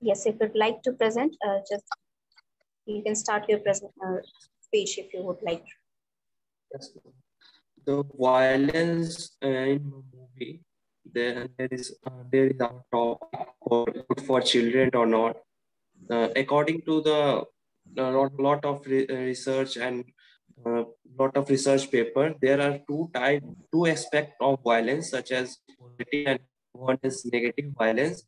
Yes, if you'd like to present, just you can start your present speech if you would like. Yes. The violence in the movie, there is our topic for good for children or not. According to the lot of research and lot of research paper, there are two aspects of violence, such as positive and one is negative violence.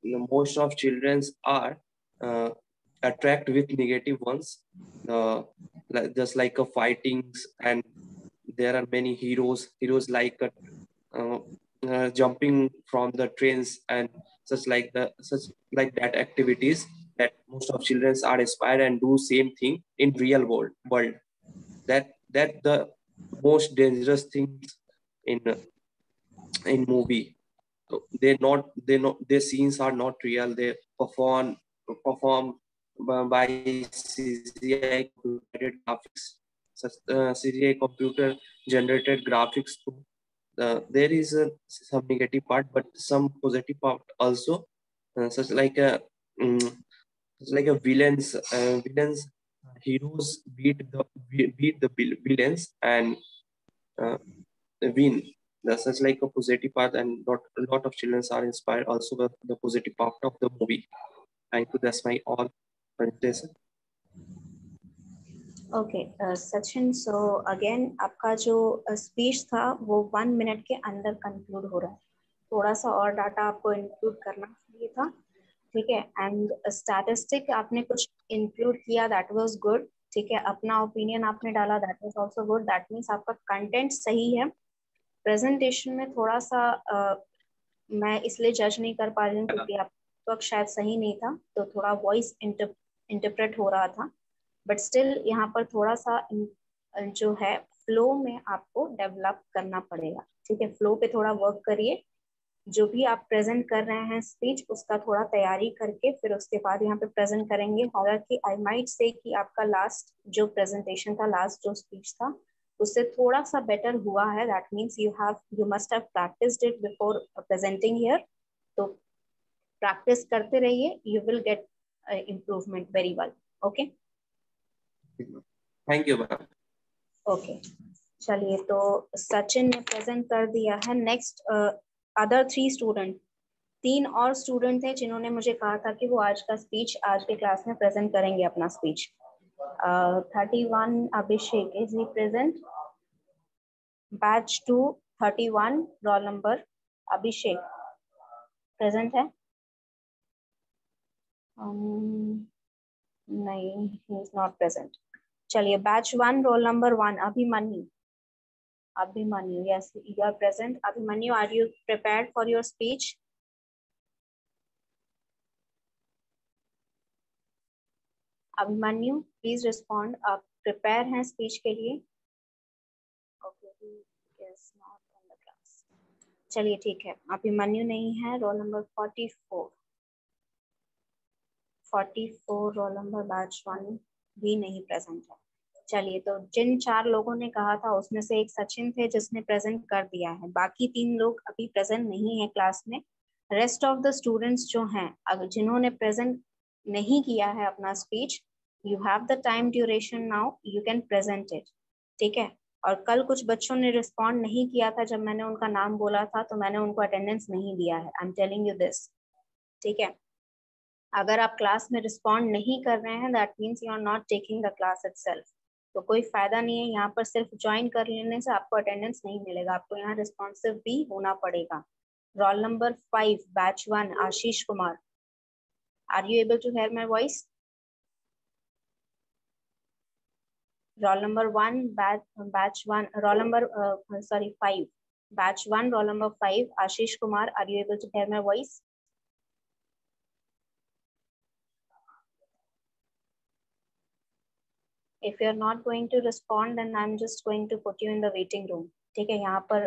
Most of children are uh, attract with negative ones, just like a fightings, and there are many heroes like uh, jumping from the trains and such like that activities that most of children are inspired and do same thing in real world. That the most dangerous things in movie. So their scenes are not real. They perform by CGI computer graphics, such CGI computer generated graphics too. There is some negative part, but some positive part also, such like a such like a villains heroes beat the villains and uh, win. That's such like a positive part, and a lot of children are inspired also with the positive part of the movie. Thank you. That's my all presentation. Okay Sachin, so again आपका जो speech था वो 1 minute के अंदर conclude हो रहा है. थोड़ा सा और डाटा आपको इंक्लूड करना चाहिए था. ठीक है. एंड स्टैटिस्टिक आपने कुछ इंक्लूड किया, दैट वाज गुड. ठीक है. अपना ओपिनियन आपने डाला, that was also good. That means आपका कंटेंट सही है. प्रेजेंटेशन में थोड़ा सा मैं इसलिए जज नहीं कर पा रही हूँ क्योंकि आपका वक्त शायद सही नहीं था, तो थोड़ा वॉइस इंटरप्रेट हो रहा था. बट स्टिल यहाँ पर थोड़ा सा जो है फ्लो में आपको डेवलप करना पड़ेगा. ठीक है. फ्लो पे थोड़ा वर्क करिए. जो भी आप प्रेजेंट कर रहे हैं स्पीच, उसका थोड़ा तैयारी करके फिर उसके बाद यहाँ पे प्रेजेंट करेंगे. हालांकि आई माइट से कि आपका लास्ट जो प्रेजेंटेशन था, लास्ट जो स्पीच था, उससे थोड़ा सा बेटर हुआ है. That means you must have practised it before presenting here. तो प्रैक्टिस करते रहिए, you will get improvement very well. Okay. Thank you ma'am. Okay. चलिए, तो सचिन ने प्रेजेंट कर दिया है. नेक्स्ट अदर 3 स्टूडेंट, 3 और स्टूडेंट थे जिन्होंने मुझे कहा था कि वो आज का स्पीच आज के क्लास में प्रेजेंट करेंगे अपना speech. 31 Abhishek, is he present? Batch 2 31 roll number Abhishek present है? नहीं, ही इज नॉट प्रेजेंट. चलिए, batch 1 roll number 1 Abhimanyu. Abhimanyu, yes, you are present. Abhimanyu, are you prepared for your speech? Abhimanyu, please respond. आप prepare हैं speech के लिए? Okay, he is not in the class. चलिए, ठीक है. अभिमन्यु नहीं है. Roll number 44 role number batch 1 भी नहीं प्रेजेंट है. चलिए, तो जिन 4 लोगों ने कहा था उसमें से एक सचिन थे जिसने प्रेजेंट कर दिया है. बाकी 3 लोग अभी प्रेजेंट नहीं है क्लास में. रेस्ट ऑफ द स्टूडेंट्स जो हैं, अगर जिन्होंने प्रेजेंट नहीं किया है अपना speech, you have the time duration now, you can present it. ठीक है. और कल कुछ बच्चों ने रिस्पॉन्ड नहीं किया था जब मैंने उनका नाम बोला था, तो मैंने उनको अटेंडेंस नहीं दिया है. I am telling you this. ठीक है. अगर आप क्लास में रिस्पॉन्ड नहीं कर रहे हैं, that means you are not taking the class itself. तो कोई फायदा नहीं है. यहाँ पर सिर्फ ज्वाइन कर लेने से आपको अटेंडेंस नहीं मिलेगा. आपको यहाँ रिस्पॉन्सिव भी होना पड़ेगा. Roll number 5 batch 1 Ashish Kumar, are you able to hear my voice? Roll number 1 batch 1 roll number 5 batch 1 roll number 5 Ashish Kumar, are you able to hear my voice? If you are not going to respond, then I'm just going to put you in the waiting room. ठीक है. यहाँ पर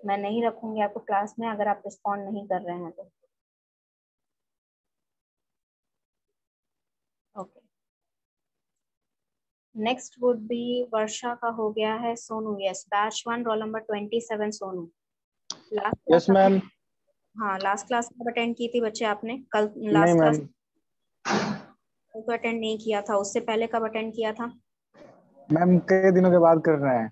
मैं नहीं रखूंगी आपको class में अगर आप रिस्पॉन्ड नहीं कर रहे हैं तो. ओके. नेक्स्ट वुड बी वर्षा का हो गया है. Sonu, yes, batch 1 roll number 27 Sonu. Yes ma'am. हाँ, लास्ट क्लास कब अटेंड की थी बच्चे आपने? कल नहीं लास्ट क्लास मैम, तो अटेंड नहीं किया था, उससे पहले कब अटेंड किया था? मैम कई दिनों के बाद कर रहे हैं।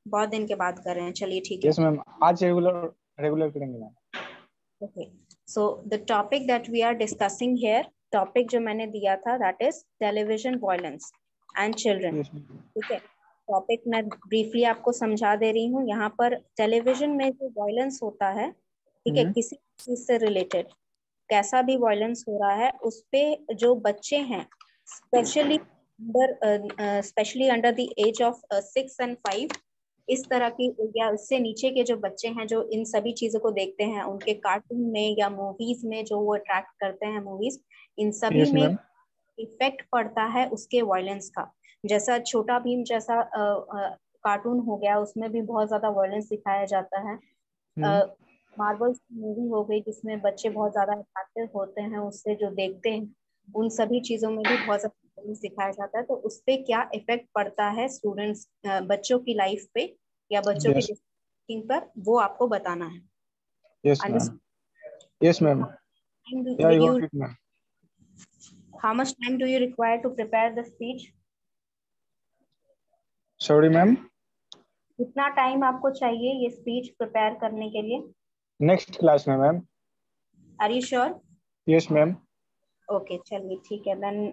बहुत दिन के बाद कर रहे हैं, चलिए ठीक है। यस मैम, आज रेगुलर रेगुलर करेंगे ma'am. Okay, so the topic that we are discussing here, topic जो मैंने दिया था that is television violence and children. Yes ma'am. ठीक है, टॉपिक मैं ब्रीफली आपको समझा दे रही हूँ। यहाँ पर टेलीविजन में जो वायलेंस होता है, ठीक है, किसी चीज से रिलेटेड कैसा भी वायलेंस हो रहा है, उस पे जो बच्चे हैं specially under the age of 6 and 5, इस तरह की या इससे नीचे के जो बच्चे हैं जो इन सभी चीजों को देखते हैं, उनके कार्टून में या मूवीज में जो वो अट्रैक्ट करते हैं मूवीज, इन सभी यस में मैम। इफेक्ट पड़ता है उसके वायलेंस का। जैसा छोटा भीम जैसा कार्टून हो गया, उसमें भी बहुत ज्यादा वायलेंस दिखाया जाता है। मार्वल्स की मूवी हो गई जिसमें बच्चे बहुत ज्यादा अट्रैक्टिव होते हैं उससे, जो देखते हैं उन सभी चीजों में भी बहुत ज्यादा violence दिखाया जाता है। तो उस पे क्या इफेक्ट पड़ता है स्टूडेंट्स, बच्चों की लाइफ पे या बच्चों की यस डिसिप्लिन पर, वो आपको बताना है। Yes ma'am. Yes ma'am. Understand? या will you you, got it ma'am. How much time do you require to prepare the speech? Sorry ma'am. कितना टाइम आपको चाहिए ये स्पीच प्रिपेयर करने के लिए? नेक्स्ट क्लास में ma'am. Are you sure? Yes ma'am. Okay, चलिए ठीक है, then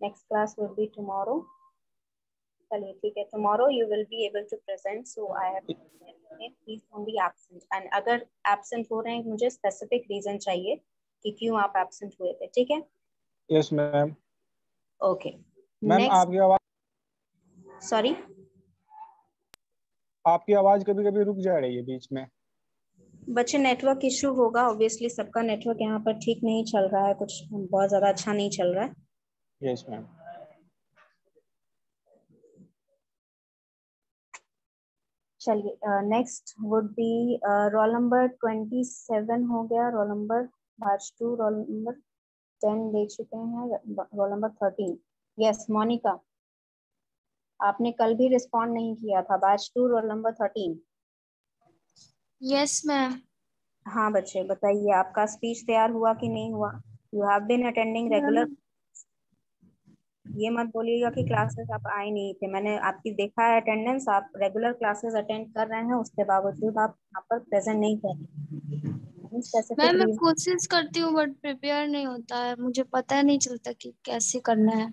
next class will be tomorrow. चलिए ठीक है, tomorrow you will be able to present, so I have please don't be absent. And अगर एब्सेंट हो रहे हैं, मुझे स्पेसिफिक रीजन चाहिए कि क्यों आप एब्सेंट हुए थे, ठीक है? Yes ma'am. Okay, ma'am next. Sorry, आपकी आवाज कभी कभी रुक जा रही है बीच में। बच्चे नेटवर्क इशू होगा ऑब्वियसली, सबका नेटवर्क यहाँ पर ठीक नहीं चल रहा है, कुछ बहुत ज्यादा अच्छा नहीं चल रहा है। Yes ma'am. चलिए, next would be roll number 27 हो गया, roll number batch 2, roll number 10 ले चुके हैं, रोल नंबर 13। यस मोनिका, आपने कल भी रिस्पॉन्ड नहीं किया था, batch 2 roll number 13। Yes ma'am. हाँ बच्चे बताइए, आपका स्पीच तैयार हुआ कि नहीं हुआ? You have been attending regular. ये मत बोलिएगा कि क्लासेस आप आए नहीं थे, मैंने आपकी देखा है अटेंडेंस, आप रेगुलर क्लासेस अटेंड कर रहे हैं, उसके बावजूद आप यहाँ पर प्रेजेंट नहीं कर रहे। मैम स्पेसिफिक मैं रीजन? कोशिश करती हूँ बट प्रिपेयर नहीं होता है, मुझे पता नहीं चलता कि कैसे करना है।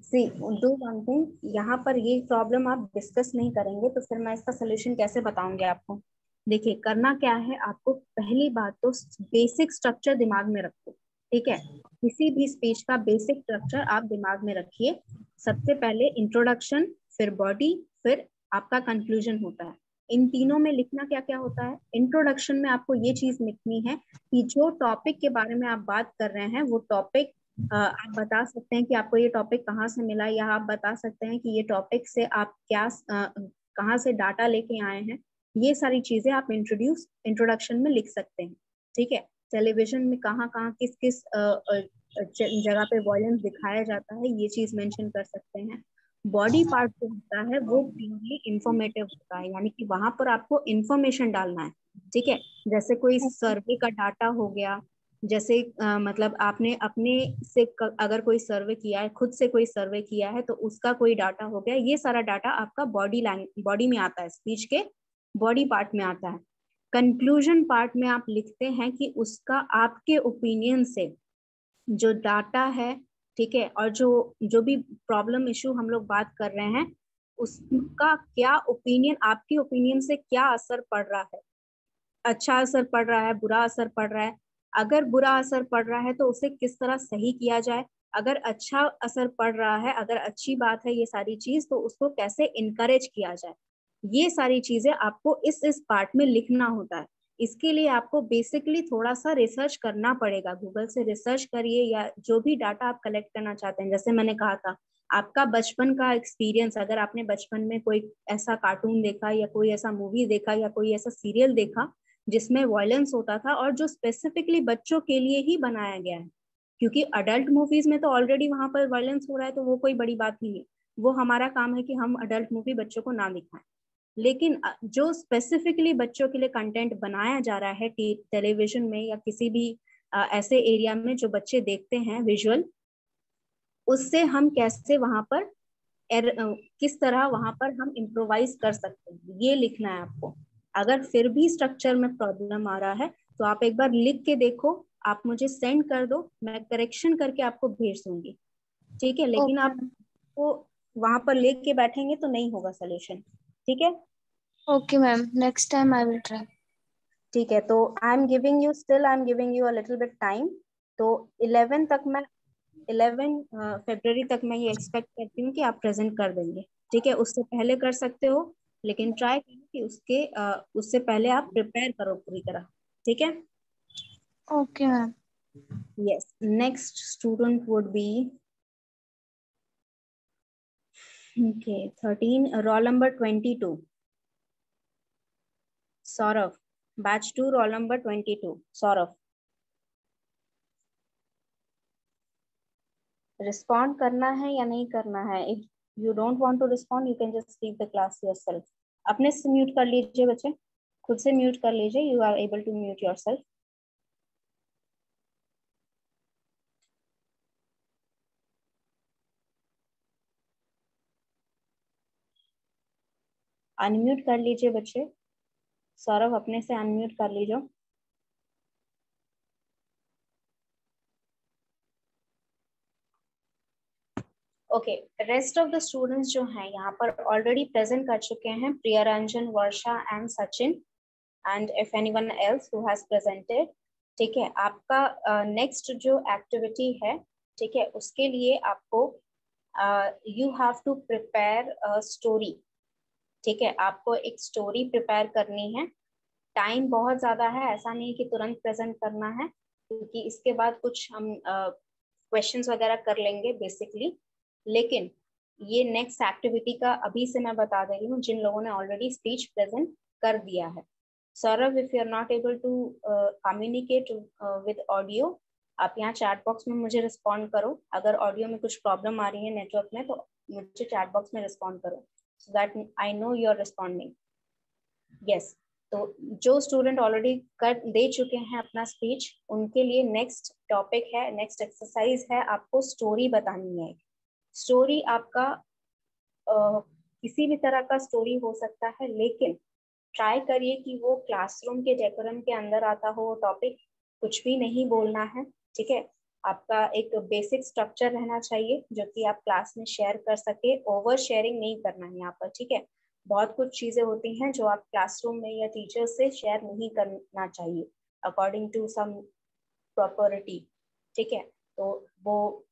सी डू वन थिंग, यहाँ पर ये प्रॉब्लम आप डिस्कस नहीं करेंगे तो फिर मैं इसका सोल्यूशन कैसे बताऊंगी आपको? देखिए, करना क्या है आपको, पहली बात तो बेसिक स्ट्रक्चर दिमाग में रखो, ठीक है? किसी भी स्पीच का बेसिक स्ट्रक्चर आप दिमाग में रखिए। सबसे पहले इंट्रोडक्शन, फिर बॉडी, फिर आपका कंक्लूजन होता है। इन तीनों में लिखना क्या क्या होता है? इंट्रोडक्शन में आपको ये चीज लिखनी है कि जो टॉपिक के बारे में आप बात कर रहे हैं वो टॉपिक, आप बता सकते हैं कि आपको ये टॉपिक कहाँ से मिला, या आप बता सकते हैं कि ये टॉपिक से आप क्या कहाँ से डाटा लेके आए हैं। ये सारी चीजें आप इंट्रोडक्शन में लिख सकते हैं, ठीक है? टेलीविजन में कहाँ कहाँ किस किस जगह पे वॉयलेंस दिखाया जाता है, ये चीज मेंशन कर सकते हैं। बॉडी पार्ट जो होता है वो प्योरली इंफॉर्मेटिव होता है, यानी कि वहां पर आपको इंफॉर्मेशन डालना है, ठीक है? जैसे कोई सर्वे का डाटा हो गया, जैसे मतलब आपने अपने से अगर कोई सर्वे किया है, खुद से कोई सर्वे किया है तो उसका कोई डाटा हो गया, ये सारा डाटा आपका बॉडी में आता है, स्पीच के बॉडी पार्ट में आता है। कंक्लूजन पार्ट में आप लिखते हैं कि उसका आपके ओपिनियन से जो डाटा है, ठीक है, और जो जो भी प्रॉब्लम इशू हम लोग बात कर रहे हैं उसका क्या ओपिनियन, आपके ओपिनियन से क्या असर पड़ रहा है, अच्छा असर पड़ रहा है, बुरा असर पड़ रहा है। अगर बुरा असर पड़ रहा है तो उसे किस तरह सही किया जाए, अगर अच्छा असर पड़ रहा है, अगर अच्छी बात है ये सारी चीज, तो उसको कैसे इनकरेज किया जाए। ये सारी चीजें आपको इस पार्ट में लिखना होता है। इसके लिए आपको बेसिकली थोड़ा सा रिसर्च करना पड़ेगा, गूगल से रिसर्च करिए या जो भी डाटा आप कलेक्ट करना चाहते हैं। जैसे मैंने कहा था, आपका बचपन का एक्सपीरियंस, अगर आपने बचपन में कोई ऐसा कार्टून देखा या कोई ऐसा मूवी देखा या कोई ऐसा सीरियल देखा जिसमें वायलेंस होता था और जो स्पेसिफिकली बच्चों के लिए ही बनाया गया है, क्योंकि अडल्ट मूवीज में तो ऑलरेडी वहां पर वायलेंस हो रहा है तो वो कोई बड़ी बात नहीं है, वो हमारा काम है कि हम अडल्ट मूवी बच्चों को ना दिखाएं। लेकिन जो स्पेसिफिकली बच्चों के लिए कंटेंट बनाया जा रहा है टेलीविजन में या किसी भी ऐसे एरिया में जो बच्चे देखते हैं विजुअल, उससे हम कैसे वहां पर किस तरह वहां पर हम इम्प्रोवाइज कर सकते हैं, ये लिखना है आपको। अगर फिर भी स्ट्रक्चर में प्रॉब्लम आ रहा है तो आप एक बार लिख के देखो, आप मुझे सेंड कर दो, मैं करेक्शन करके आपको भेज दूंगी, ठीक है। लेकिन ओके आप वो वहां पर लेके बैठेंगे तो नहीं होगा सोल्यूशन, ठीक है। Okay ma'am, next time I will try. ठीक है, तो I am giving you a little bit time. तो 11 तक मैं 11 फरवरी तक मैं ये एक्सपेक्ट करती हूँ कि आप प्रेजेंट कर देंगे, ठीक है। उससे पहले कर सकते हो, लेकिन ट्राई करो कि उससे पहले आप प्रिपेयर करो पूरी तरह, ठीक है। Okay ma'am. Yes, next student would be okay 13, roll number 22, Saurabh, batch 2, roll number 22, Saurabh. Respond करना है या नहीं करना है? If you don't want to respond you can just leave the class yourself. अपने से म्यूट कर लीजिए बच्चे, खुद से म्यूट कर लीजिए, you are able to mute yourself. Unmute कर लीजिए बच्चे, सौरभ अपने से अनम्यूट कर लीजिए। Okay, rest of the students जो हैं यहाँ पर ऑलरेडी प्रेजेंट कर चुके हैं, Priyaranjan, Varsha and Sachin, and if anyone else who has presented, ठीक है। आपका नेक्स्ट जो एक्टिविटी है, ठीक है, उसके लिए आपको you have to prepare a story, ठीक है। आपको एक स्टोरी प्रिपेयर करनी है। टाइम बहुत ज्यादा है, ऐसा नहीं कि तुरंत प्रेजेंट करना है, क्योंकि इसके बाद कुछ हम क्वेश्चंस वगैरह कर लेंगे बेसिकली। लेकिन ये नेक्स्ट एक्टिविटी का अभी से मैं बता दे रही हूँ जिन लोगों ने ऑलरेडी स्पीच प्रेजेंट कर दिया है। Saurabh, if you are not able to communicate with audio, आप यहाँ चैट बॉक्स में मुझे रिस्पॉन्ड करो। अगर ऑडियो में कुछ प्रॉब्लम आ रही है नेटवर्क में तो मुझे चैट बॉक्स में रिस्पॉन्ड करो, so that I know you are responding. Yes, तो जो स्टूडेंट ऑलरेडी कर दे चुके हैं अपना स्पीच, उनके लिए नेक्स्ट टॉपिक है, नेक्स्ट एक्सरसाइज है, आपको स्टोरी बतानी है। स्टोरी आपका किसी भी तरह का स्टोरी हो सकता है, लेकिन ट्राई करिए कि वो क्लासरूम के डेकोरम के अंदर आता हो टॉपिक, कुछ भी नहीं बोलना है, ठीक है। आपका एक बेसिक स्ट्रक्चर रहना चाहिए जो कि आप क्लास में शेयर कर सके, ओवर शेयरिंग नहीं करना है यहाँ पर, ठीक है। बहुत कुछ चीजें होती हैं जो आप क्लासरूम में या टीचर से शेयर नहीं करना चाहिए अकॉर्डिंग टू सम प्रॉपर्टी, ठीक है। तो वो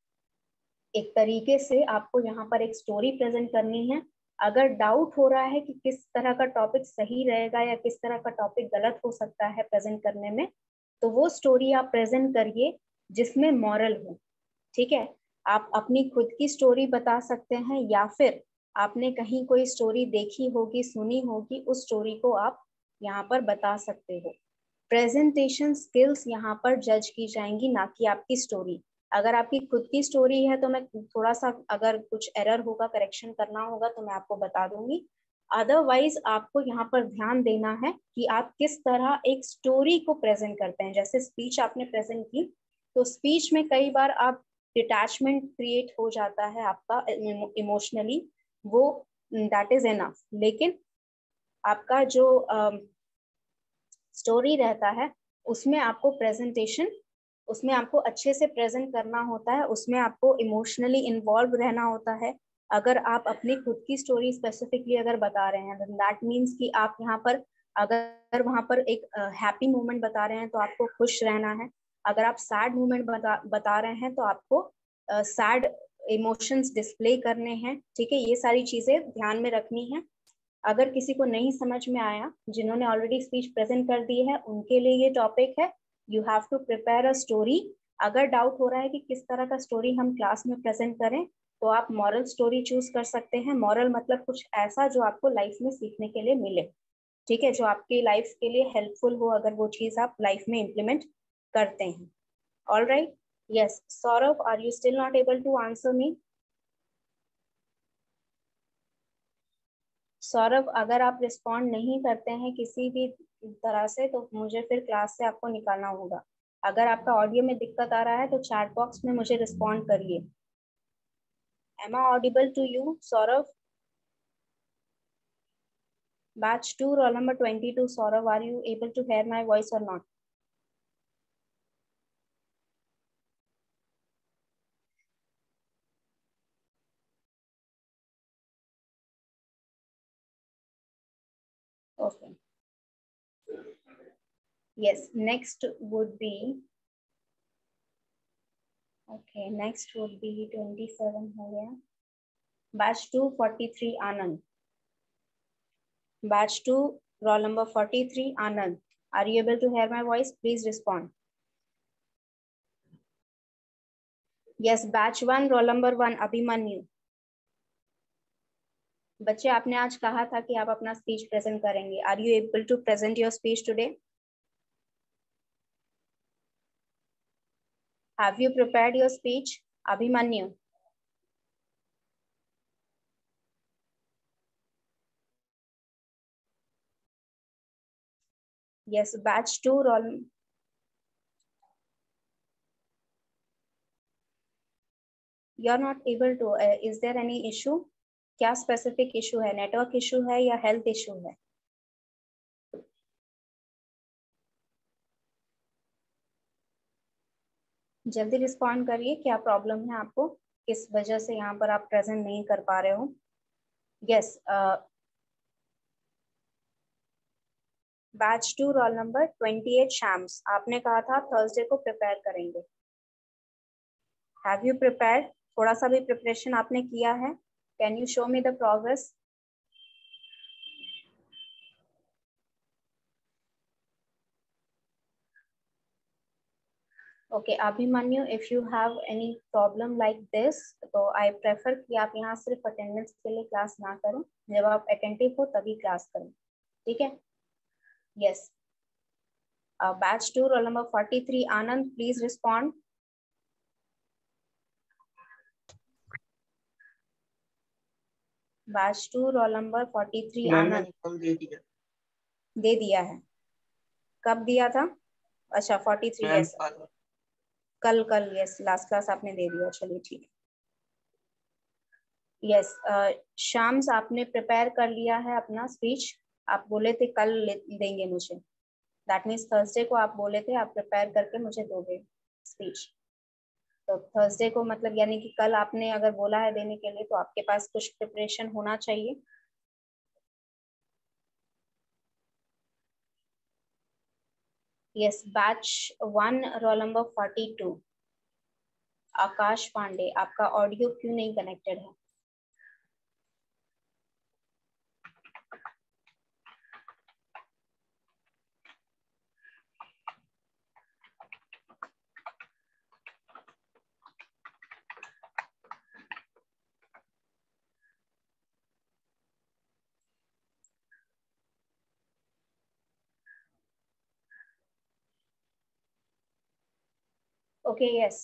एक तरीके से आपको यहाँ पर एक स्टोरी प्रेजेंट करनी है। अगर डाउट हो रहा है कि किस तरह का टॉपिक सही रहेगा या किस तरह का टॉपिक गलत हो सकता है प्रेजेंट करने में, तो वो स्टोरी आप प्रेजेंट करिए जिसमें मॉरल हो, ठीक है। आप अपनी खुद की स्टोरी बता सकते हैं या फिर आपने कहीं कोई स्टोरी देखी होगी, सुनी होगी, उस स्टोरी को आप यहाँ पर बता सकते हो। प्रेजेंटेशन स्किल्स यहाँ पर जज की जाएंगी, ना कि आपकी स्टोरी। अगर आपकी खुद की स्टोरी है तो मैं थोड़ा सा, अगर कुछ एरर होगा, करेक्शन करना होगा तो मैं आपको बता दूंगी। अदरवाइज आपको यहाँ पर ध्यान देना है कि आप किस तरह एक स्टोरी को प्रेजेंट करते हैं। जैसे स्पीच आपने प्रेजेंट की, तो स्पीच में कई बार आप डिटैचमेंट क्रिएट हो जाता है आपका इमोशनली, वो दैट इज एनफ। लेकिन आपका जो स्टोरी रहता है उसमें आपको प्रेजेंटेशन, उसमें आपको अच्छे से प्रेजेंट करना होता है, उसमें आपको इमोशनली इन्वॉल्व रहना होता है। अगर आप अपनी खुद की स्टोरी स्पेसिफिकली अगर बता रहे हैं, दैट मीन्स कि आप यहाँ पर अगर वहां पर एक हैप्पी मोमेंट बता रहे हैं तो आपको खुश रहना है। अगर आप सैड मोमेंट बता रहे हैं तो आपको सैड इमोशंस डिस्प्ले करने हैं, ठीक है। ये सारी चीजें ध्यान में रखनी है। अगर किसी को नहीं समझ में आया, जिन्होंने ऑलरेडी स्पीच प्रेजेंट कर दी है, उनके लिए ये टॉपिक है, you have to prepare a story. अगर डाउट हो रहा है कि किस तरह का स्टोरी हम क्लास में प्रेजेंट करें, तो आप मॉरल स्टोरी चूज कर सकते हैं। मॉरल मतलब कुछ ऐसा जो आपको लाइफ में सीखने के लिए मिले, ठीक है, जो आपकी लाइफ के लिए हेल्पफुल हो, अगर वो चीज आप लाइफ में इम्प्लीमेंट करते हैं। All right, yes. Saurabh, are you still not able to answer me? Saurabh, अगर आप रिस्पॉन्ड नहीं करते हैं किसी भी तरह से तो मुझे फिर क्लास से आपको निकालना होगा। अगर आपका ऑडियो में दिक्कत आ रहा है तो चैट बॉक्स में मुझे रिस्पॉन्ड करिए। Am I audible to you Saurabh? Batch 2 roll number 22 Saurabh, are you able to hear my voice और not? Okay. Yes, next would be, okay, next would be 27 हो गया। Batch 2 43 Anand. Batch 2 roll number 43 Anand. Are you able to hear my voice? Please respond. Yes, batch 1 roll number 1 Abhimanyu. बच्चे, आपने आज कहा था कि आप अपना स्पीच प्रेजेंट करेंगे। Are you able to present your speech today? Have you prepared your speech Abhimanyu? Yes, batch 2 roll. You are not able to. Is there any issue? क्या स्पेसिफिक इशू है? नेटवर्क इशू है या health issue है? जल्दी respond करिए, क्या problem है आपको, किस वजह से यहाँ पर आप प्रेजेंट नहीं कर पा रहे हो? यस, बैच 2 रोल नंबर 28 शैम्स, आपने कहा था थर्सडे को प्रिपेयर करेंगे। Have you prepared? थोड़ा सा भी प्रिपरेशन आपने किया है? Can you show me the progress? Okay Abhimanyu, if you have any problem like this तो आई प्रेफर कि आप यहाँ सिर्फ अटेंडेंस के लिए क्लास ना करें, जब आप अटेंटिव हो तभी क्लास करें, ठीक है? Yes, batch 2 roll number 43 Anand, please respond. Batch 2 roll number 43 आनंद। दे दिया है? कब दिया था? अच्छा 43, यस कल यस लास्ट क्लास आपने दे दिया, चलिए ठीक है। यस शाम्स, आपने प्रिपेयर कर लिया है अपना स्पीच? आप बोले थे कल देंगे मुझे, दैट मीन्स थर्सडे को आप बोले थे आप प्रिपेयर करके मुझे दोगे स्पीच। तो थर्सडे को मतलब यानी कि कल आपने अगर बोला है देने के लिए तो आपके पास कुछ प्रिपरेशन होना चाहिए। यस, बैच 1 रोल नंबर 42 आकाश पांडे, आपका ऑडियो क्यों नहीं कनेक्टेड है? Okay yes,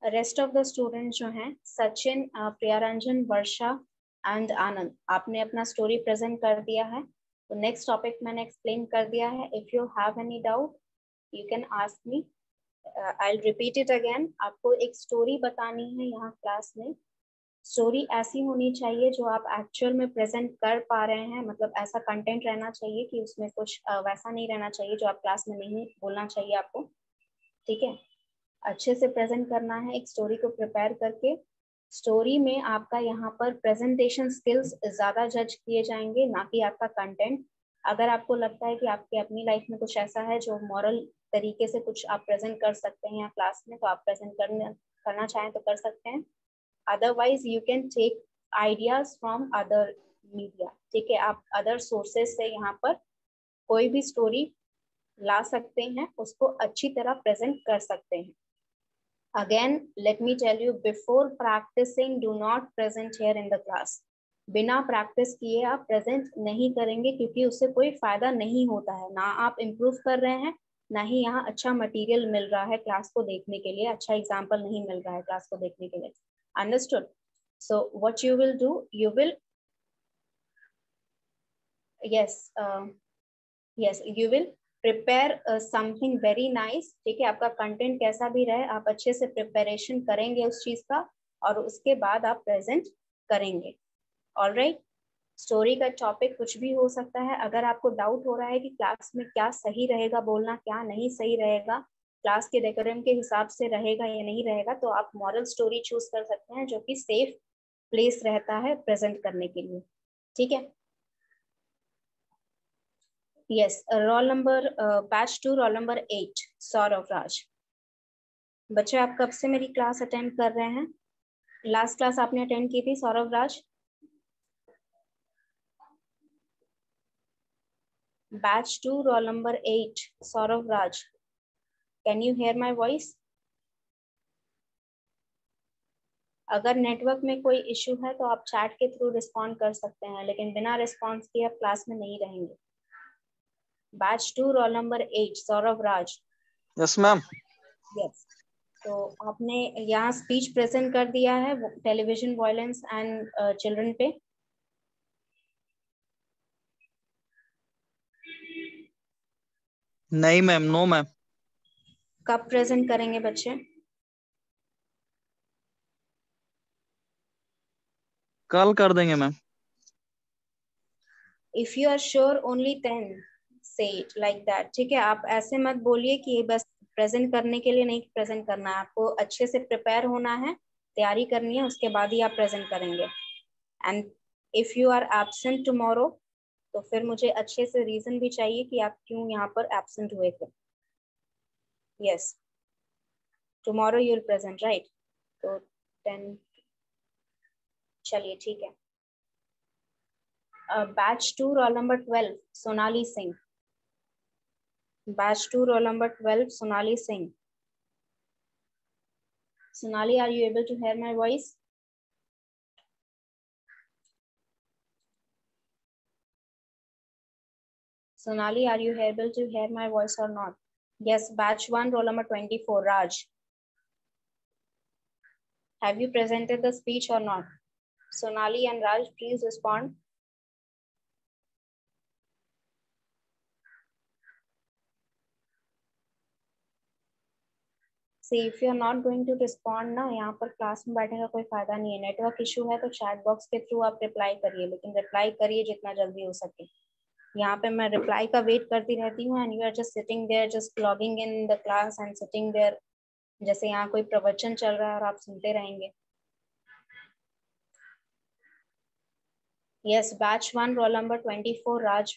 rest of the student जो हैं सचिन, प्रियारंजन, वर्षा एंड आनंद, आपने अपना स्टोरी प्रेजेंट कर दिया है। तो नेक्स्ट टॉपिक मैंने एक्सप्लेन कर दिया है। If you have any doubt you can ask me, I will repeat it again. आपको एक स्टोरी बतानी है यहाँ क्लास में। स्टोरी ऐसी होनी चाहिए जो आप एक्चुअल में प्रेजेंट कर पा रहे हैं, मतलब ऐसा कंटेंट रहना चाहिए कि उसमें कुछ वैसा नहीं रहना चाहिए जो आप क्लास में नहीं बोलना चाहिए आपको, ठीक है? अच्छे से प्रेजेंट करना है एक स्टोरी को प्रिपेयर करके। स्टोरी में आपका यहाँ पर प्रेजेंटेशन स्किल्स ज़्यादा जज किए जाएंगे, ना कि आपका कंटेंट। अगर आपको लगता है कि आपकी अपनी लाइफ में कुछ ऐसा है जो मॉरल तरीके से कुछ आप प्रेजेंट कर सकते हैं या क्लास में, तो आप प्रेजेंट करना चाहें तो कर सकते हैं। Otherwise you can take ideas from other media, ठीक है? आप अदर सोर्सेज से यहाँ पर कोई भी स्टोरी ला सकते हैं, उसको अच्छी तरह प्रेजेंट कर सकते हैं। Again, let me tell you, before practicing, do not present here in the class. बिना प्रैक्टिस किए आप प्रेजेंट नहीं करेंगे, क्योंकि उससे कोई फायदा नहीं होता है। ना आप इम्प्रूव कर रहे हैं, ना ही यहाँ अच्छा मटेरियल मिल रहा है क्लास को देखने के लिए, अच्छा एग्जाम्पल नहीं मिल रहा है क्लास को देखने के लिए। Understood? So what you will do, you will yes, yes, you will prepare something very nice. ठीक है, आपका कंटेंट कैसा भी रहे, आप अच्छे से प्रिपरेशन करेंगे उस चीज का, और उसके बाद आप प्रेजेंट करेंगे. ऑलराइट. स्टोरी का टॉपिक कुछ भी हो सकता है. अगर आपको डाउट हो रहा है कि क्लास में क्या सही रहेगा बोलना, क्या नहीं सही रहेगा, क्लास के डेकोरम के हिसाब से रहेगा या नहीं रहेगा, तो आप मॉरल स्टोरी चूज कर सकते हैं, जो कि सेफ प्लेस रहता है प्रेजेंट करने के लिए. ठीक है. Yes, roll number batch 2, roll number 8, Saurav Raj. बच्चे, आप कब से मेरी क्लास अटेंड कर रहे हैं? लास्ट क्लास आपने अटेंड की थी Saurav Raj? Batch 2, roll number 8, Saurav Raj. Can you hear my voice? अगर नेटवर्क में कोई इश्यू है तो आप चैट के थ्रू रिस्पॉन्ड कर सकते हैं, लेकिन बिना रिस्पॉन्स किए आप क्लास में नहीं रहेंगे. Batch 2, roll number 8, Saurav Raj. Yes ma'am. Yes. तो आपने यहाँ स्पीच प्रेजेंट कर दिया है टेलीविजन वायलेंस एंड चिल्ड्रन पे. नहीं मैम, नो मैम. कब प्रेजेंट करेंगे बच्चे? कल कर देंगे ma'am. If you are sure only then say it like that. ठीक है, आप ऐसे मत बोलिए कि बस प्रेजेंट करने के लिए नहीं प्रेजेंट करना है. आपको अच्छे से प्रिपेयर होना है, तैयारी करनी है, उसके बाद ही आप प्रेजेंट करेंगे. And if you are absent tomorrow, तो फिर मुझे अच्छे से रीजन भी चाहिए कि आप क्यों यहाँ पर एब्सेंट हुए थे. Yes, tomorrow you will present, right? तो 10. चलिए ठीक है. Batch 2, roll number 12, Sonali Singh. Batch 2, roll number 12, Sonali Singh. Sonali, are you able to hear my voice? Sonali, are you able to hear my voice or not? Yes, batch 1, roll number 24, Raj. Have you presented the speech or not? Sonali and Raj, please respond. See, if you are not going to respond ना, यहाँ पर class में बैठने का कोई फायदा नहीं है. नेटवर्क इशू है तो चैट बॉक्स के थ्रू आप रिप्लाई करिए, लेकिन रिप्लाई करिए जितना जल्दी हो सके. यहाँ पे मैं रिप्लाई का वेट करती रहती हूँ, and you are just sitting there, just logging in the class and sitting there, जैसे यहाँ कोई प्रवचन चल रहा है और आप सुनते रहेंगे. Yes, batch 1, roll number 24, Raj.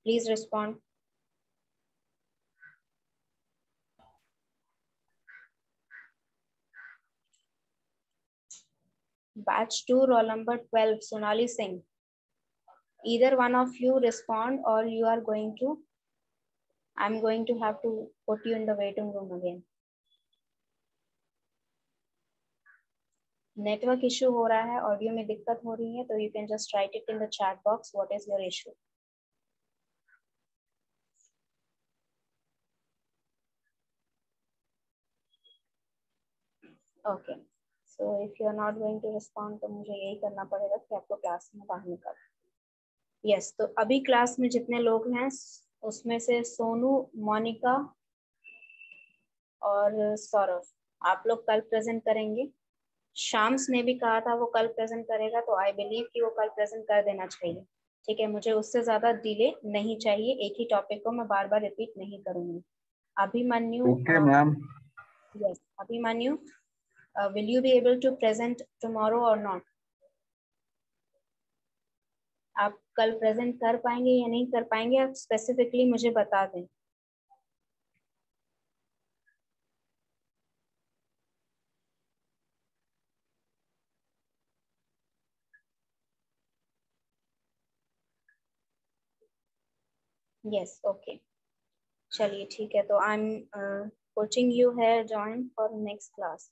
Please respond. Batch 2, roll number 12, Sonali Singh. Either one of you respond or you are going to, I'm going to have to put you in the waiting room again. Network issue हो रहा है, audio में दिक्कत हो रही है, तो you can just write it in the chat box. What is your issue? Okay. So if you are not going to respond, तो मुझे यही करना पड़ेगा कि आपको क्लास में बाहर निकाल. Yes, तो अभी क्लास में जितने लोग हैं उसमें से सोनू, मोनिका और सौरभ, आप लोग कल प्रेजेंट करेंगे. शाम्स ने भी कहा था वो कल प्रेजेंट करेगा, तो आई बिलीव कि वो कल प्रेजेंट कर देना चाहिए. ठीक है, मुझे उससे ज्यादा डिले नहीं चाहिए. एक ही टॉपिक को मैं बार बार रिपीट नहीं करूंगी. Abhimanyu. Okay ma'am. Yes, Abhimanyu, will you be able to present tomorrow और नॉट? आप कल प्रेजेंट कर पाएंगे या नहीं कर पाएंगे, आप स्पेसिफिकली मुझे बता दें. Yes, okay. चलिए ठीक है, तो आई एम पुटिंग यू है ज्वाइन फॉर नेक्स्ट क्लास.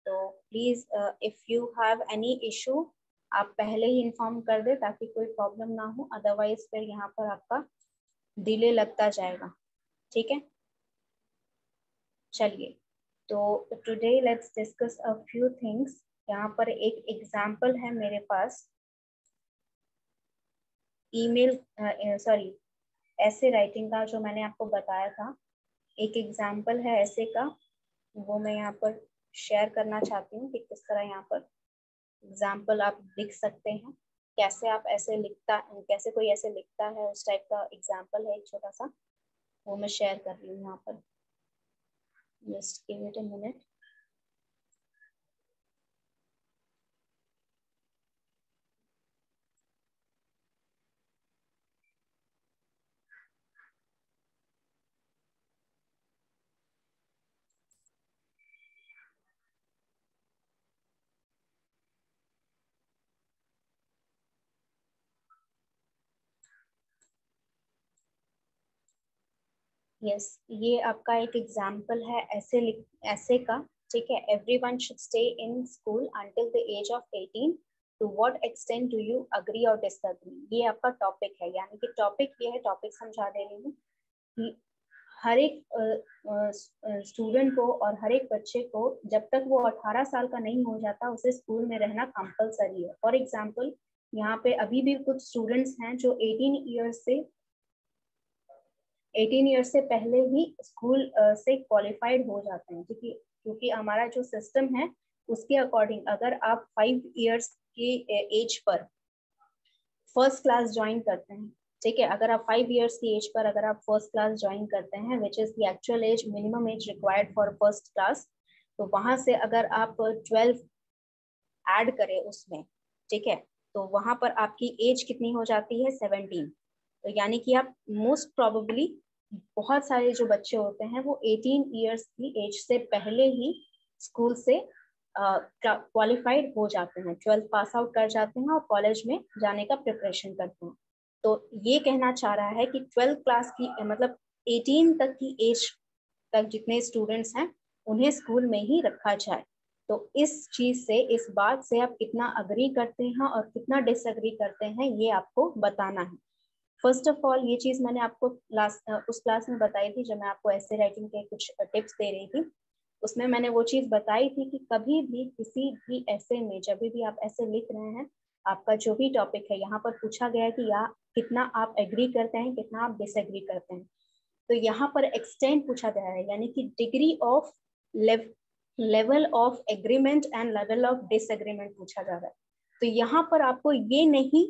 तो please if you have any issue, आप पहले ही इन्फॉर्म कर दे ताकि कोई प्रॉब्लम ना हो, अदरवाइज फिर यहाँ पर आपका डिले लगता जाएगा. ठीक है, चलिए. तो today let's discuss a few things. यहाँ पर एक एग्जाम्पल है मेरे पास. ईमेल सॉरी ऐसे राइटिंग का जो मैंने आपको बताया था, एक एग्जाम्पल है ऐसे का, वो मैं यहाँ पर शेयर करना चाहती हूँ कि किस तरह यहाँ पर एग्जाम्पल आप लिख सकते हैं, कैसे आप ऐसे कैसे कोई ऐसे लिखता है, उस टाइप का एग्जाम्पल है एक छोटा सा, वो मैं शेयर कर रही हूँ यहाँ पर। Just give it a minute. Yes, ये आपका एक एग्जाम्पल है ऐसे का, ठीक है। Everyone should stay in school until the age of 18। To what extent do you agree और डिसअग्री, ये आपका टॉपिक है, यानी कि टॉपिक ये है, टॉपिक समझा दे रही हूँ कि हर एक स्टूडेंट को और हर एक बच्चे को जब तक वो 18 साल का नहीं हो जाता उसे स्कूल में रहना कंपलसरी है। फॉर एग्जाम्पल यहाँ पे अभी भी कुछ स्टूडेंट्स हैं जो 18 ईयर्स से पहले ही स्कूल से क्वालिफाइड हो जाते हैं, क्योंकि हमारा जो सिस्टम है उसके अकॉर्डिंग अगर आप 5 ईयर्स की as per first class join करते हैं, ठीक है, अगर आप 5 ईयर्स की एज पर अगर आप फर्स्ट क्लास ज्वाइन करते हैं which is the actual as, minimum age required for first class, तो वहां से अगर आप 12 ऐड करें उसमें, ठीक है, तो वहां पर आपकी एज कितनी हो जाती है 17। तो यानी कि आप मोस्ट प्रोबेबली बहुत सारे जो बच्चे होते हैं वो 18 ईयर्स की एज से पहले ही स्कूल से क्वालिफाइड हो जाते हैं, 12 पास आउट कर जाते हैं और कॉलेज में जाने का प्रिपरेशन करते हैं। तो ये कहना चाह रहा है कि 12 क्लास की मतलब 18 तक की एज तक जितने स्टूडेंट्स हैं उन्हें स्कूल में ही रखा जाए। तो इस चीज से, इस बात से आप कितना अग्री करते हैं और कितना डिसअग्री करते हैं ये आपको बताना है। फर्स्ट ऑफ ऑल ये चीज मैंने आपको उस क्लास में बताई थी जब मैं आपको ऐसे राइटिंग के कुछ टिप्स दे रही थी, उसमें मैंने वो चीज बताई थी कि कभी भी किसी भी ऐसे में जब भी आप ऐसे लिख रहे हैं, आपका जो भी टॉपिक है यहाँ पर पूछा गया है कि कितना आप एग्री करते हैं, कितना आप डिसएग्री करते हैं, तो यहाँ पर एक्सटेंट पूछा गया है, यानी कि degree of level of agreement and level of disagreement पूछा जा रहा है। तो यहाँ पर आपको ये नहीं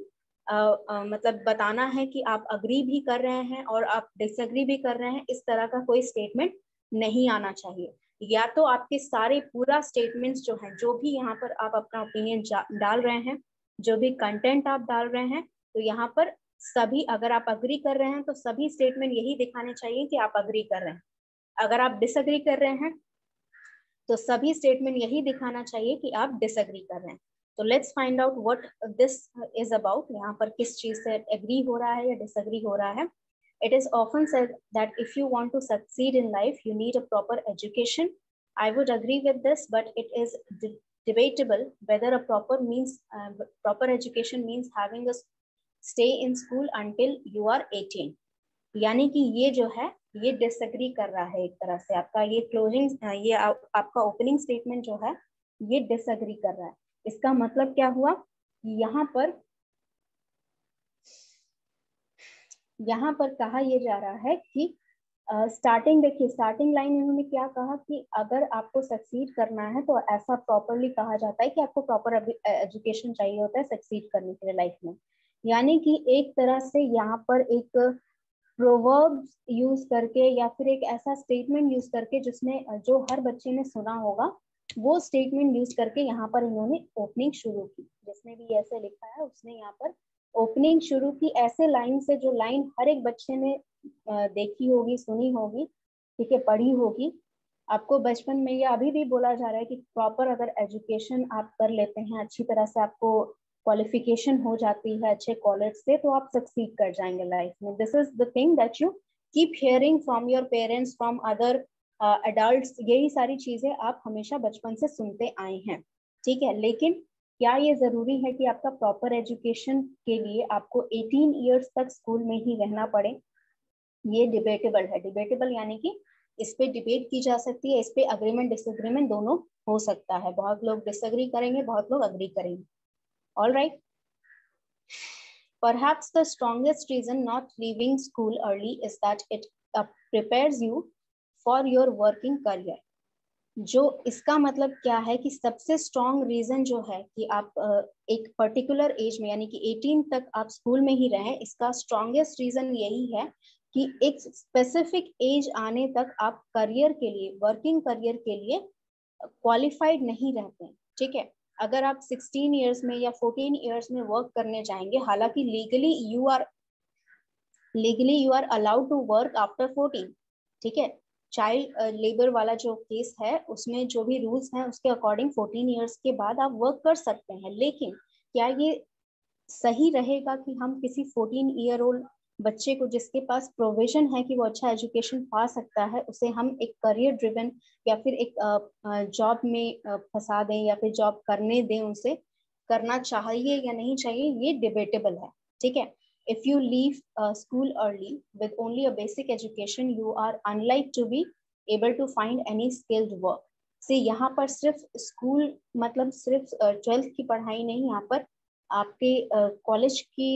मतलब बताना है कि आप अग्री भी कर रहे हैं और आप डिसएग्री भी कर रहे हैं, इस तरह का कोई स्टेटमेंट नहीं आना चाहिए। या तो आपके सारे पूरा स्टेटमेंट्स जो हैं, जो भी यहाँ पर आप अपना ओपिनियन डाल रहे हैं, जो भी कंटेंट आप डाल रहे हैं, तो यहाँ पर सभी, अगर आप अग्री कर रहे हैं तो सभी स्टेटमेंट यही दिखाने चाहिए कि आप अग्री कर रहे हैं। अगर आप डिसएग्री कर रहे हैं तो सभी स्टेटमेंट यही दिखाना चाहिए कि आप डिसएग्री कर रहे हैं। तो let's find out what this is about, यहाँ पर किस चीज से एग्री हो रहा है या डिसएग्री हो रहा है। It is often said that if you want to succeed in life, you need a proper education. I would agree with this, but it is debatable whether a proper education means having a stay in school until you are 18. यानी कि ये जो है ये disagree कर रहा है एक तरह से, आपका ये क्लोजिंग आपका ओपनिंग स्टेटमेंट जो है ये डिसएग्री कर रहा है। इसका मतलब क्या हुआ, यहाँ पर कहा यह जा रहा है कि देखिए स्टार्टिंग लाइन इन्होंने क्या कहा कि अगर आपको सक्सीड करना है तो ऐसा प्रॉपरली कहा जाता है कि आपको प्रॉपर एजुकेशन चाहिए होता है सक्सीड करने के लिए लाइफ में। यानी कि एक तरह से यहाँ पर एक प्रोवर्ब्स यूज करके या फिर एक ऐसा स्टेटमेंट यूज करके जिसमें जो हर बच्चे ने सुना होगा वो स्टेटमेंट यूज करके यहाँ पर इन्होंने ओपनिंग शुरू की। जिसने भी ऐसे लिखा है उसने यहाँ पर ओपनिंग शुरू की ऐसे लाइन से, जो लाइन हर एक बच्चे ने देखी होगी, सुनी होगी, ठीक है, पढ़ी होगी। आपको बचपन में या अभी भी बोला जा रहा है कि प्रॉपर अगर एजुकेशन आप कर लेते हैं, अच्छी तरह से आपको क्वालिफिकेशन हो जाती है अच्छे कॉलेज से, तो आप सक्सीड कर जाएंगे लाइफ में। This is the thing that you keep hearing from your parents, from other adults. यही सारी चीजें आप हमेशा बचपन से सुनते आए हैं, ठीक है। लेकिन क्या ये जरूरी है कि आपका प्रॉपर एजुकेशन के लिए आपको 18 इयर्स तक स्कूल में ही रहना पड़े? ये डिबेटेबल है। डिबेटेबल यानी कि इस पे डिबेट की जा सकती है, इस पे अग्रीमेंट डिसएग्रीमेंट दोनों हो सकता है। बहुत लोग डिसएग्री करेंगे, बहुत लोग अग्री करेंगे। All right, Perhaps the strongest reason not leaving school early is that it prepares you for your working career. जो इसका मतलब क्या है कि सबसे स्ट्रॉन्ग रीजन जो है कि आप एक पर्टिकुलर एज में यानी कि 18 तक आप स्कूल में ही रहें, इसका स्ट्रॉन्गेस्ट रीजन यही है कि एक स्पेसिफिक एज आने तक आप करियर के लिए, वर्किंग करियर के लिए क्वालिफाइड नहीं रहते हैं। ठीक है, अगर आप 16 इयर्स में या 14 इयर्स में वर्क करने जाएंगे, हालांकि legally you are allowed to work after 14, ठीक है, चाइल्ड लेबर वाला जो केस है उसमें जो भी रूल्स हैं उसके अकॉर्डिंग 14 इयर्स के बाद आप वर्क कर सकते हैं। लेकिन क्या ये सही रहेगा कि हम किसी 14 ईयर ओल्ड बच्चे को, जिसके पास प्रोविजन है कि वो अच्छा एजुकेशन पा सकता है, उसे हम एक करियर ड्रिवन या फिर एक जॉब में फंसा दें या फिर जॉब करने दें, उसे करना चाहिए या नहीं चाहिए, ये डिबेटेबल है। ठीक है, if you leave school early with only a basic education, you are unlikely to be able to find any skilled work. से यहाँ पर सिर्फ स्कूल मतलब सिर्फ 12th की पढ़ाई नहीं, यहाँ पर आपके कॉलेज की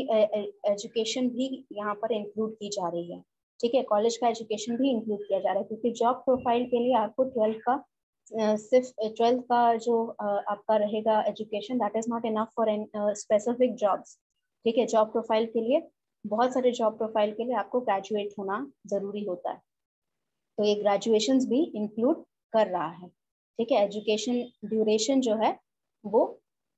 एजुकेशन भी यहाँ पर इंक्लूड की जा रही है। ठीक है, कॉलेज का एजुकेशन भी इंक्लूड किया जा रहा है, क्योंकि जॉब प्रोफाइल के लिए आपको 12th का सिर्फ 12th का जो आपका रहेगा education, that is not enough for specific jobs. ठीक है, जॉब प्रोफाइल के लिए, बहुत सारे जॉब प्रोफाइल के लिए आपको ग्रेजुएट होना जरूरी होता है, तो ये ग्रेजुएशंस भी इंक्लूड कर रहा है। ठीक है, एजुकेशन ड्यूरेशन जो है वो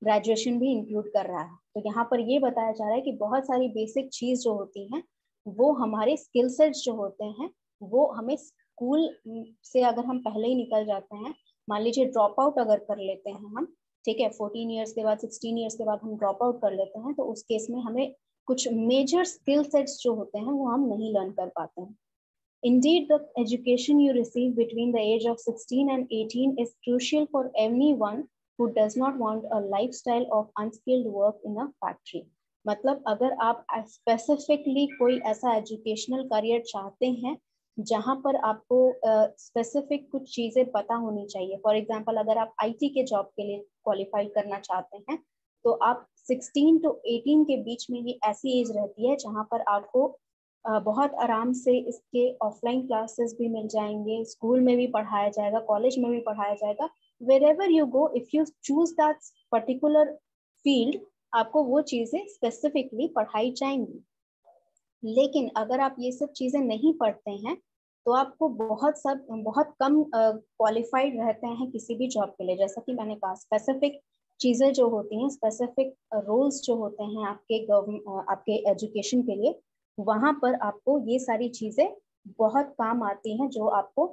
ग्रेजुएशन भी इंक्लूड कर रहा है। तो यहाँ पर ये बताया जा रहा है कि बहुत सारी बेसिक चीज जो होती हैं वो हमारे स्किल सेट्स जो होते हैं वो हमें स्कूल से अगर हम पहले ही निकल जाते हैं, मान लीजिए ड्रॉप आउट अगर कर लेते हैं हम, ठीक है, 14 इयर्स के बाद 16 इयर्स के बाद हम ड्रॉप आउट कर लेते हैं, तो उस केस में हमें कुछ मेजर स्किल सेट्स जो होते हैं वो हम नहीं लर्न कर पाते हैं। Indeed, the education you receive between the age of 16 and 18 is crucial for anyone who does not want a lifestyle of unskilled work in a factory. मतलब अगर आप स्पेसिफिकली कोई ऐसा एजुकेशनल करियर चाहते हैं जहां पर आपको स्पेसिफिक कुछ चीजें पता होनी चाहिए, फॉर एग्जांपल अगर आप आईटी के जॉब के लिए क्वालिफाई करना चाहते हैं, तो आप 16 to 18 के बीच में ये ऐसी एज रहती है जहां पर आपको बहुत आराम से इसके ऑफलाइन क्लासेस भी मिल जाएंगे, स्कूल में भी पढ़ाया जाएगा, कॉलेज में भी पढ़ाया जाएगा, wherever you go, if you choose that particular field, आपको वो चीजें स्पेसिफिकली पढ़ाई जाएंगी। लेकिन अगर आप ये सब चीजें नहीं पढ़ते हैं तो आपको बहुत कम क्वालिफाइड रहते हैं किसी भी जॉब के लिए। जैसा कि मैंने कहा, स्पेसिफिक चीजें जो होती हैं, स्पेसिफिक रोल्स जो होते हैं आपके एजुकेशन के लिए, वहां पर आपको ये सारी चीजें बहुत काम आती हैं, जो आपको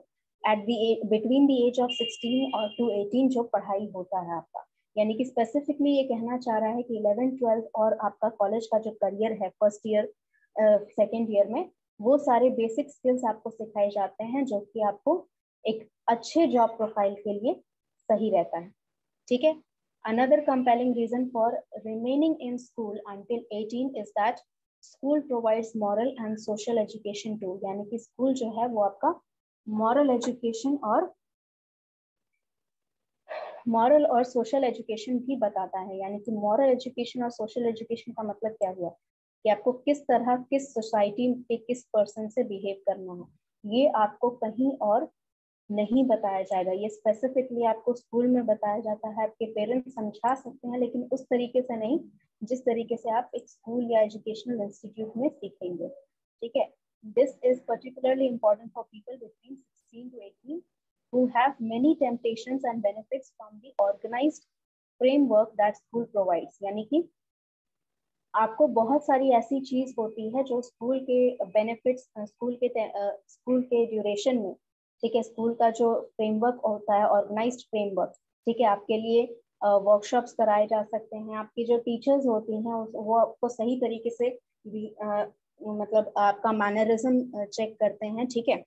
बिटवीन द एज ऑफ 16 और टू 18 जो पढ़ाई होता है आपका। यानी कि स्पेसिफिकली ये कहना चाह रहा है कि 11th 12th और आपका कॉलेज का जो करियर है फर्स्ट ईयर सेकेंड ईयर में, वो सारे बेसिक स्किल्स आपको सिखाए जाते हैं जो कि आपको एक अच्छे जॉब प्रोफाइल के लिए सही रहता है। ठीक है, another compelling reason for remaining in school until 18 is that school provides moral and social education too. यानी कि स्कूल जो है वो आपका मॉरल और सोशल एजुकेशन भी बताता है। यानी कि मॉरल एजुकेशन और सोशल एजुकेशन का मतलब क्या हुआ कि आपको किस तरह, किस सोसाइटी के किस पर्सन से बिहेव करना है, ये आपको कहीं और नहीं बताया जाएगा। ये स्पेसिफिकली आपको स्कूल में बताया जाता है, आपके पेरेंट्स समझा सकते हैं, लेकिन उस तरीके से नहीं जिस तरीके से आप एक स्कूल या एजुकेशनल इंस्टीट्यूट में सीखेंगे। ठीक है, this is particularly important for people between 16 to 18 who have many temptations and benefits from the organized framework that school provides। यानी कि आपको बहुत सारी ऐसी चीज होती है जो स्कूल के बेनिफिट्स, स्कूल के ड्यूरेशन में, ठीक है, स्कूल का जो फ्रेमवर्क होता है, ऑर्गेनाइज्ड फ्रेमवर्क, ठीक है, आपके लिए वर्कशॉप्स कराए जा सकते हैं, आपकी जो टीचर्स होती हैं वो आपको सही तरीके से मतलब आपका मैनरिज्म चेक करते हैं। ठीक है,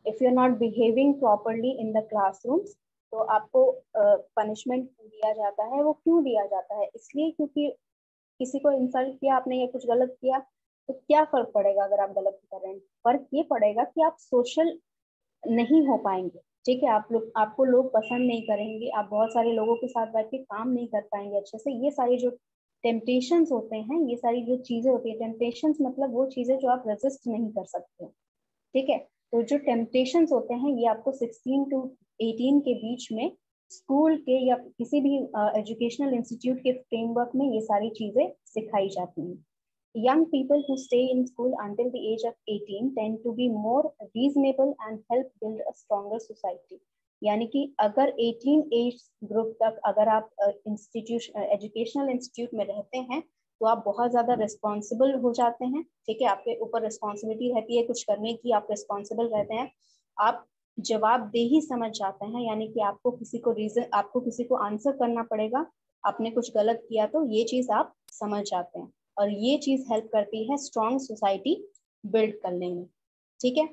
if you are not behaving properly in the classrooms, तो आपको पनिशमेंट दिया जाता है। वो क्यों दिया जाता है? इसलिए क्योंकि किसी को इंसल्ट किया आपने या कुछ गलत किया, तो क्या फर्क पड़ेगा अगर आप गलत कर रहे हैं? फर्क ये पड़ेगा कि आप सोशल नहीं हो पाएंगे। ठीक है, आपको लोग पसंद नहीं करेंगे, आप बहुत सारे लोगों के साथ बैठ के काम नहीं कर पाएंगे अच्छे से। ये सारी जो टेम्पटेशंस होते हैं, ये सारी जो चीजें होती है, टेम्पटेशंस मतलब वो चीजें जो आप रेजिस्ट नहीं कर सकते, ठीक है। तो जो टेम्पटेशंस होते हैं ये आपको 16 to 18 के बीच में स्कूल के या किसी भी एजुकेशनल इंस्टीट्यूट के फ्रेमवर्क में ये सारी चीजें सिखाई जाती हैं। Young people who stay in school until the age of 18 tend to be more reasonable and help build a stronger society. यानी कि अगर 18 एज ग्रुप तक अगर आप एजुकेशनल इंस्टीट्यूट में रहते हैं तो आप बहुत ज्यादा रिस्पॉन्सिबल हो जाते हैं, ठीक है। आपके ऊपर रिस्पॉन्सिबिलिटी रहती है कुछ करने की, आप रिस्पॉन्सिबल रहते हैं, आप जवाबदेही समझ जाते हैं, यानी कि आपको किसी को आंसर करना पड़ेगा, आपने कुछ गलत किया तो ये चीज आप समझ जाते हैं, और ये चीज हेल्प करती है स्ट्रॉन्ग सोसाइटी बिल्ड करने में, ठीक है।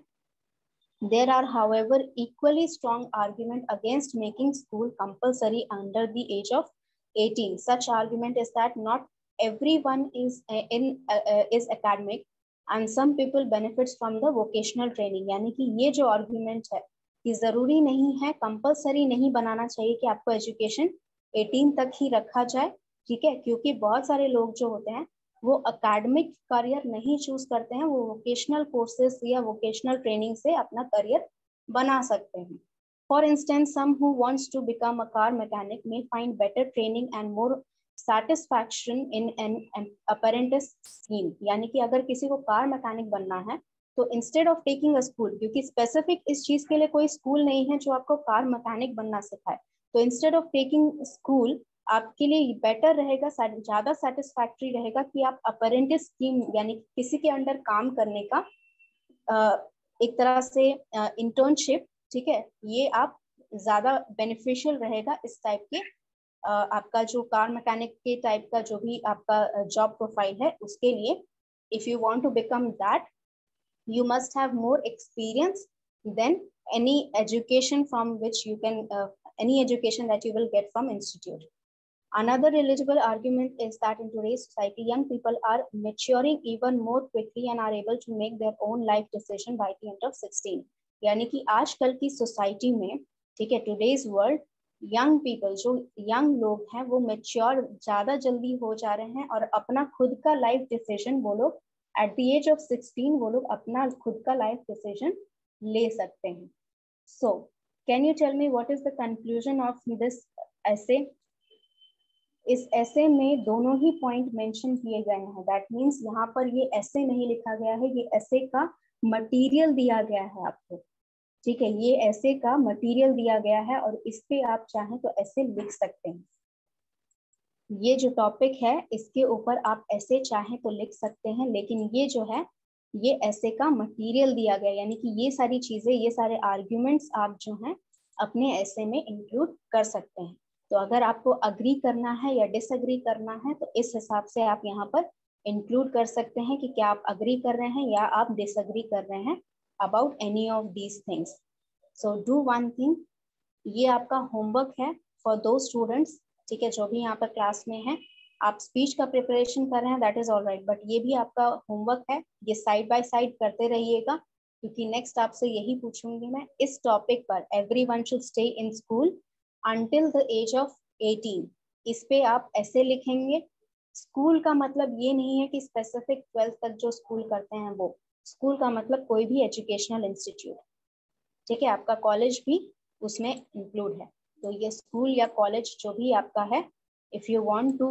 There are, however, equally strong argument against making school compulsory under the age of 18. Such argument is that not everyone is academic and some people benefits from the vocational training. यानी कि ये जो argument है कि जरूरी नहीं है, compulsory नहीं बनाना चाहिए कि आपको एजुकेशन 18 तक ही रखा जाए, ठीक है, क्योंकि बहुत सारे लोग जो होते हैं वो अकेडमिक करियर नहीं चूज करते हैं, वो वोकेशनल कोर्सेज या वोकेशनल ट्रेनिंग से अपना करियर बना सकते हैं। For instance, some who wants to become a car mechanic may find better training and more satisfaction in an apprentice scheme. यानी कि अगर किसी को कार मैकेनिक बनना है तो instead of taking a school, क्योंकि स्पेसिफिक इस चीज के लिए कोई स्कूल नहीं है जो आपको कार मैकेनिक बनना सिखाए, तो इंस्टेड ऑफ टेकिंग स्कूल आपके लिए बेटर रहेगा, ज्यादा सेटिस्फैक्टरी रहेगा कि आप अप्रेंटिस स्कीम यानी किसी के अंडर काम करने का एक तरह से इंटर्नशिप, ठीक है, ये आप ज्यादा बेनिफिशियल रहेगा इस टाइप के आपका जो कार मैकेनिक के टाइप का जो भी आपका जॉब प्रोफाइल है उसके लिए। If you want to become that you must have more experience than any education from which you can any education that you will get from institute. Another eligible argument is that in today's society young people are maturing even more quickly and are able to make their own life decision by the end of 16. यानी कि आजकल की society में, ठीक है, today's world young people जो young लोग हैं वो मेच्योर ज्यादा जल्दी हो जा रहे हैं और अपना खुद का लाइफ डिसीजन वो लोग एट द एज ऑफ 16 वो लोग अपना खुद का लाइफ डिसीजन ले सकते हैं। So can you tell me what is the conclusion of this essay? इस ऐसे में दोनों ही पॉइंट मेंशन किए गए हैं, दैट मीन्स यहाँ पर ये ऐसे नहीं लिखा गया है, ये ऐसे का मटेरियल दिया गया है आपको, ठीक है, ये ऐसे का मटेरियल दिया गया है और इस पे आप चाहें तो ऐसे लिख सकते हैं। ये जो टॉपिक है इसके ऊपर आप ऐसे चाहें तो लिख सकते हैं, लेकिन ये जो है ये ऐसे का मटेरियल दिया गया, यानी कि ये सारी चीजें, ये सारे आर्ग्यूमेंट्स आप जो हैं अपने ऐसे में इंक्लूड कर सकते हैं। तो अगर आपको अग्री करना है या डिसअग्री करना है तो इस हिसाब से आप यहाँ पर इंक्लूड कर सकते हैं कि क्या आप अग्री कर रहे हैं या आप डिसअग्री कर रहे हैं about any of these things. So do one thing, ये आपका होमवर्क है फॉर दो स्टूडेंट्स, ठीक है, जो भी यहाँ पर क्लास में है। आप स्पीच का प्रिपरेशन कर रहे हैं that is all right, but ये भी आपका होमवर्क है, ये साइड बाय साइड करते रहिएगा, क्योंकि नेक्स्ट आपसे यही पूछूंगी मैं इस टॉपिक पर, everyone should stay in school until the age of 18। इस पे आप ऐसे लिखेंगे। स्कूल का मतलब ये नहीं है कि स्पेसिफिक 12th तक जो स्कूल करते हैं वो, स्कूल का मतलब कोई भी एजुकेशनल इंस्टीट्यूट, ठीक है, आपका कॉलेज भी उसमें इंक्लूड है। तो ये स्कूल या कॉलेज जो भी आपका है, if you want to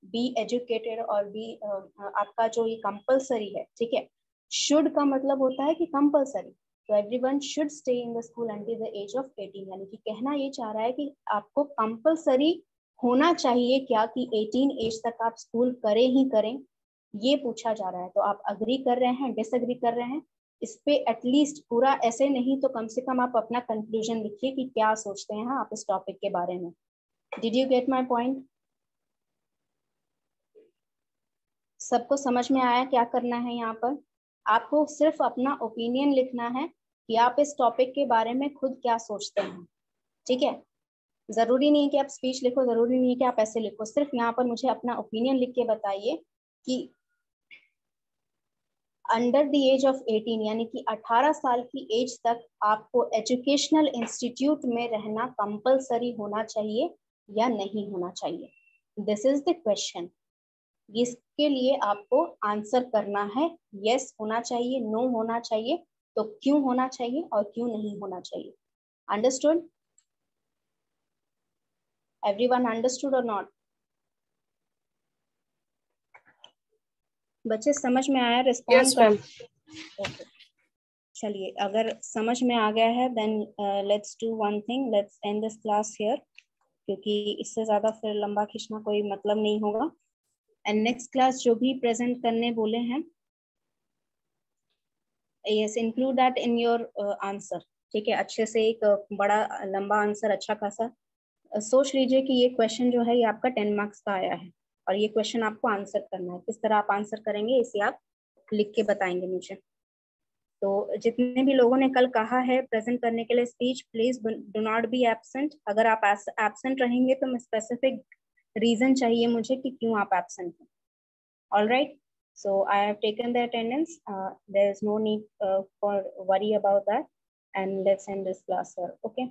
be educated और बी आपका जो ये कंपलसरी है, ठीक है, शुड का मतलब होता है कि कंपलसरी, तो everyone should stay in the school until the age of 18, यानी कि कहना ये चाह रहा है कि आपको कंपलसरी होना चाहिए क्या कि 18 एज तक आप स्कूल करें ही करें, ये पूछा जा रहा है। तो आप अग्री कर रहे हैं, डिसअग्री कर रहे हैं, इस पे एटलीस्ट पूरा ऐसे नहीं तो कम से कम आप अपना कंक्लूजन लिखिए कि क्या सोचते हैं आप इस टॉपिक के बारे में। Did you get my point? सबको समझ में आया क्या करना है? यहाँ पर आपको सिर्फ अपना ओपिनियन लिखना है कि आप इस टॉपिक के बारे में खुद क्या सोचते हैं, ठीक है। जरूरी नहीं है कि आप स्पीच लिखो, जरूरी नहीं है कि आप ऐसे लिखो, सिर्फ यहाँ पर मुझे अपना ओपिनियन लिख के बताइए कि अंडर द एज ऑफ 18 यानी कि 18 साल की एज तक आपको एजुकेशनल इंस्टीट्यूट में रहना कंपलसरी होना चाहिए या नहीं होना चाहिए। This is the question. इसके लिए आपको आंसर करना है, यस होना चाहिए, नो होना चाहिए, तो क्यों होना चाहिए और क्यों नहीं होना चाहिए। अंडरस्टूड? एवरीवन अंडरस्टूड और नॉट? बच्चे समझ में आया? रिस्पॉन्ड कर। ओके, चलिए अगर समझ में आ गया है then let's do one thing, let's end this class here, क्योंकि इससे ज्यादा फिर लंबा खींचना कोई मतलब नहीं होगा। एंड नेक्स्ट क्लास जो भी प्रेजेंट करने बोले हैं, yes include that in your answer. ठीक है, अच्छे से एक बड़ा लंबा आंसर अच्छा खासा सोच लीजिए कि ये क्वेश्चन जो है ये आपका 10 मार्क्स का आया है और ये क्वेश्चन आपको आंसर करना है। किस तरह आप आंसर करेंगे इसे आप लिख के बताएंगे मुझे। तो जितने भी लोगों ने कल कहा है प्रेजेंट करने के लिए speech, please do not be absent. अगर आप एब्सेंट रहेंगे तो मैं स्पेसिफिक रीजन चाहिए मुझे कि क्यों आप एब्सेंट हैं। All right, so I have taken the attendance. There is no need for worry about that, and let's end this class here. Okay.